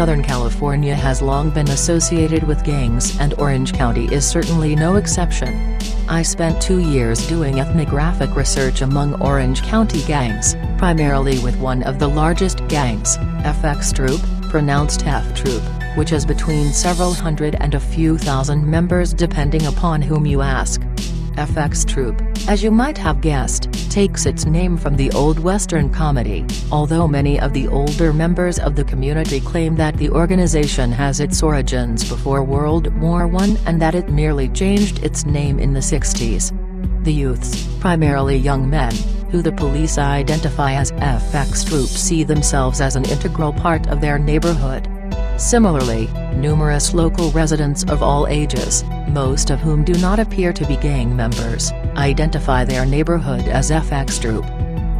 Southern California has long been associated with gangs, and Orange County is certainly no exception. I spent 2 years doing ethnographic research among Orange County gangs, primarily with one of the largest gangs, FxTroop, pronounced FxTroop, which is between several hundred and a few thousand members depending upon whom you ask. FxTroop, as you might have guessed, takes its name from the old Western comedy, although many of the older members of the community claim that the organization has its origins before World War I and that it merely changed its name in the 60s. The youths, primarily young men, who the police identify as FxTroop, see themselves as an integral part of their neighborhood. Similarly, numerous local residents of all ages, most of whom do not appear to be gang members, identify their neighborhood as FxTroop.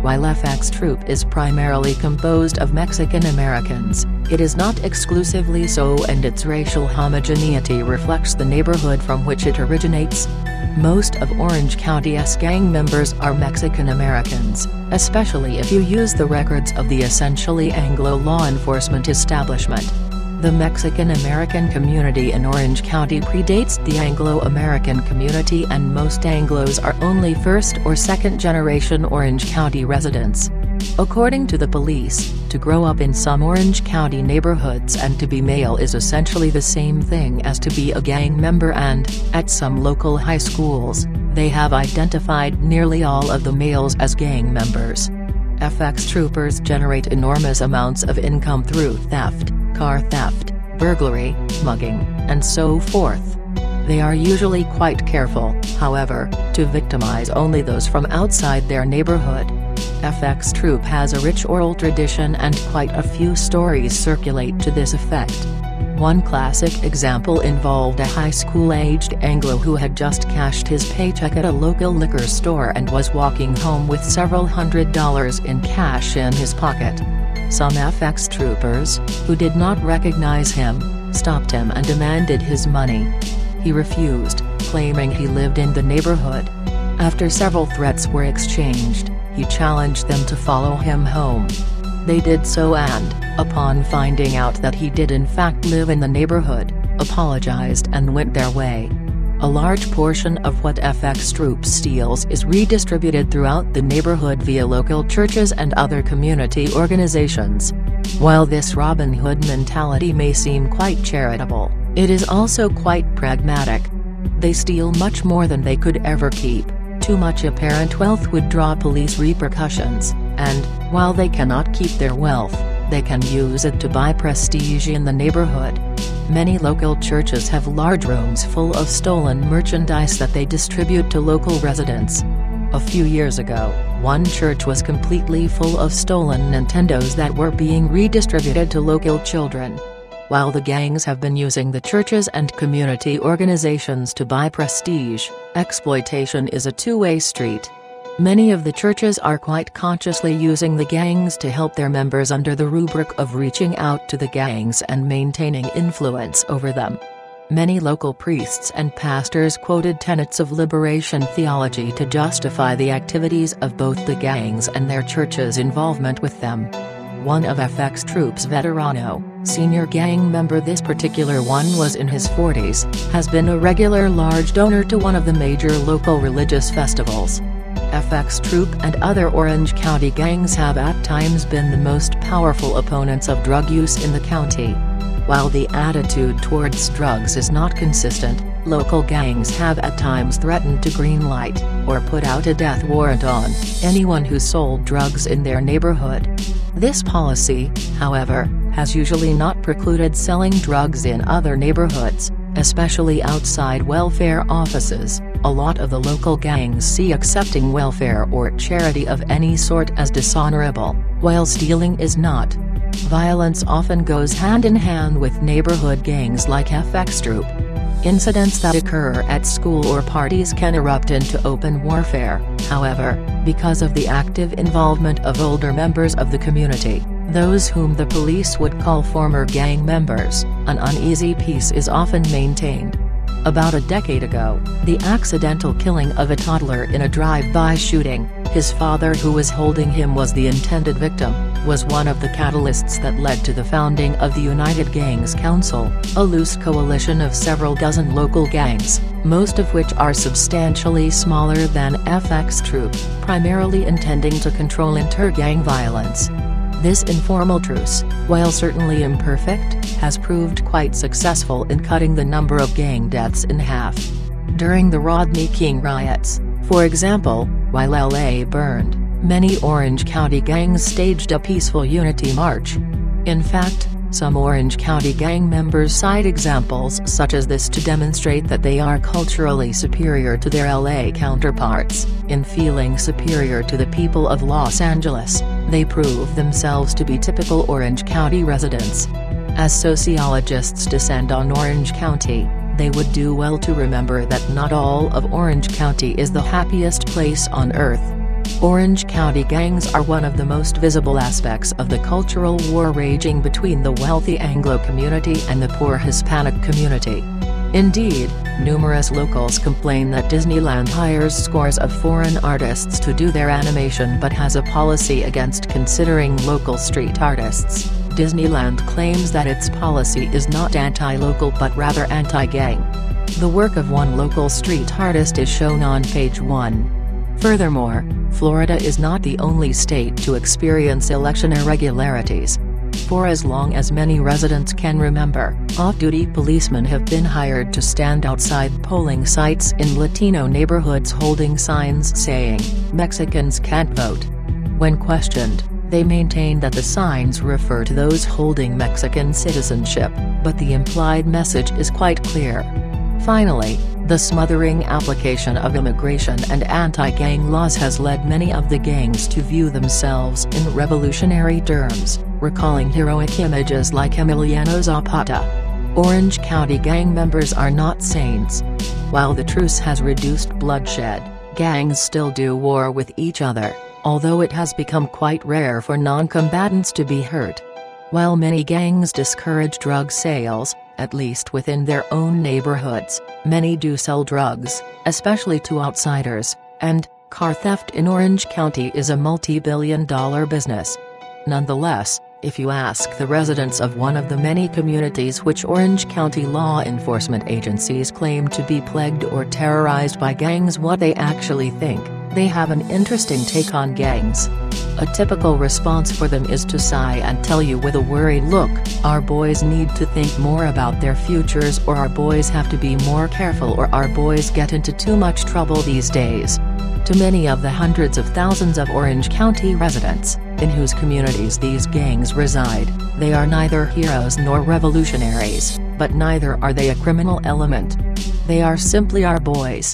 While FxTroop is primarily composed of Mexican Americans, it is not exclusively so, and its racial homogeneity reflects the neighborhood from which it originates. Most of Orange County's gang members are Mexican Americans, especially if you use the records of the essentially Anglo law enforcement establishment. The Mexican-American community in Orange County predates the Anglo-American community, and most Anglos are only first- or second-generation Orange County residents. According to the police, to grow up in some Orange County neighborhoods and to be male is essentially the same thing as to be a gang member, and, at some local high schools, they have identified nearly all of the males as gang members. FxTroopers generate enormous amounts of income through theft, car theft, burglary, mugging, and so forth. They are usually quite careful, however, to victimize only those from outside their neighborhood. FxTroop has a rich oral tradition, and quite a few stories circulate to this effect. One classic example involved a high school-aged Anglo who had just cashed his paycheck at a local liquor store and was walking home with several $100s in cash in his pocket. Some FxTroopers, who did not recognize him, stopped him and demanded his money. He refused, claiming he lived in the neighborhood. After several threats were exchanged, he challenged them to follow him home. They did so and, upon finding out that he did in fact live in the neighborhood, apologized and went their way. A large portion of what FxTroop steals is redistributed throughout the neighborhood via local churches and other community organizations. While this Robin Hood mentality may seem quite charitable, it is also quite pragmatic. They steal much more than they could ever keep. Too much apparent wealth would draw police repercussions, and, while they cannot keep their wealth, they can use it to buy prestige in the neighborhood. Many local churches have large rooms full of stolen merchandise that they distribute to local residents. A few years ago, one church was completely full of stolen Nintendos that were being redistributed to local children. While the gangs have been using the churches and community organizations to buy prestige, exploitation is a two-way street. Many of the churches are quite consciously using the gangs to help their members under the rubric of reaching out to the gangs and maintaining influence over them. Many local priests and pastors quoted tenets of liberation theology to justify the activities of both the gangs and their churches' involvement with them. One of FxTroop's veterano, senior gang member, this particular one was in his 40s, has been a regular large donor to one of the major local religious festivals. FxTroop and other Orange County gangs have at times been the most powerful opponents of drug use in the county. While the attitude towards drugs is not consistent, local gangs have at times threatened to greenlight, or put out a death warrant on, anyone who sold drugs in their neighborhood. This policy, however, has usually not precluded selling drugs in other neighborhoods, especially outside welfare offices. A lot of the local gangs see accepting welfare or charity of any sort as dishonorable, while stealing is not. Violence often goes hand in hand with neighborhood gangs like FxTroop. Incidents that occur at school or parties can erupt into open warfare, however, because of the active involvement of older members of the community, those whom the police would call former gang members. An uneasy peace is often maintained. About a decade ago, the accidental killing of a toddler in a drive-by shooting, his father who was holding him was the intended victim. was one of the catalysts that led to the founding of the United Gangs Council, a loose coalition of several dozen local gangs, most of which are substantially smaller than FxTroop, primarily intending to control inter-gang violence. This informal truce, while certainly imperfect, has proved quite successful in cutting the number of gang deaths in half. During the Rodney King riots, for example, while LA burned, many Orange County gangs staged a peaceful unity march. In fact, some Orange County gang members cite examples such as this to demonstrate that they are culturally superior to their LA counterparts. In feeling superior to the people of Los Angeles, they prove themselves to be typical Orange County residents. As sociologists descend on Orange County, they would do well to remember that not all of Orange County is the happiest place on earth. Orange County gangs are one of the most visible aspects of the cultural war raging between the wealthy Anglo community and the poor Hispanic community. Indeed, numerous locals complain that Disneyland hires scores of foreign artists to do their animation but has a policy against considering local street artists. Disneyland claims that its policy is not anti-local but rather anti-gang. The work of one local street artist is shown on page 1. Furthermore, Florida is not the only state to experience election irregularities. For as long as many residents can remember, off-duty policemen have been hired to stand outside polling sites in Latino neighborhoods holding signs saying, "Mexicans can't vote." When questioned, they maintain that the signs refer to those holding Mexican citizenship, but the implied message is quite clear. Finally, the smothering application of immigration and anti-gang laws has led many of the gangs to view themselves in revolutionary terms, recalling heroic images like Emiliano Zapata. Orange County gang members are not saints. While the truce has reduced bloodshed, gangs still do war with each other, although it has become quite rare for non-combatants to be hurt. While many gangs discourage drug sales, at least within their own neighborhoods, many do sell drugs, especially to outsiders, and car theft in Orange County is a multi-billion-dollar business. Nonetheless, if you ask the residents of one of the many communities which Orange County law enforcement agencies claim to be plagued or terrorized by gangs what they actually think, they have an interesting take on gangs. A typical response for them is to sigh and tell you with a worried look, "Our boys need to think more about their futures," or "Our boys have to be more careful," or "Our boys get into too much trouble these days." To many of the hundreds of thousands of Orange County residents, in whose communities these gangs reside, they are neither heroes nor revolutionaries, but neither are they a criminal element. They are simply our boys.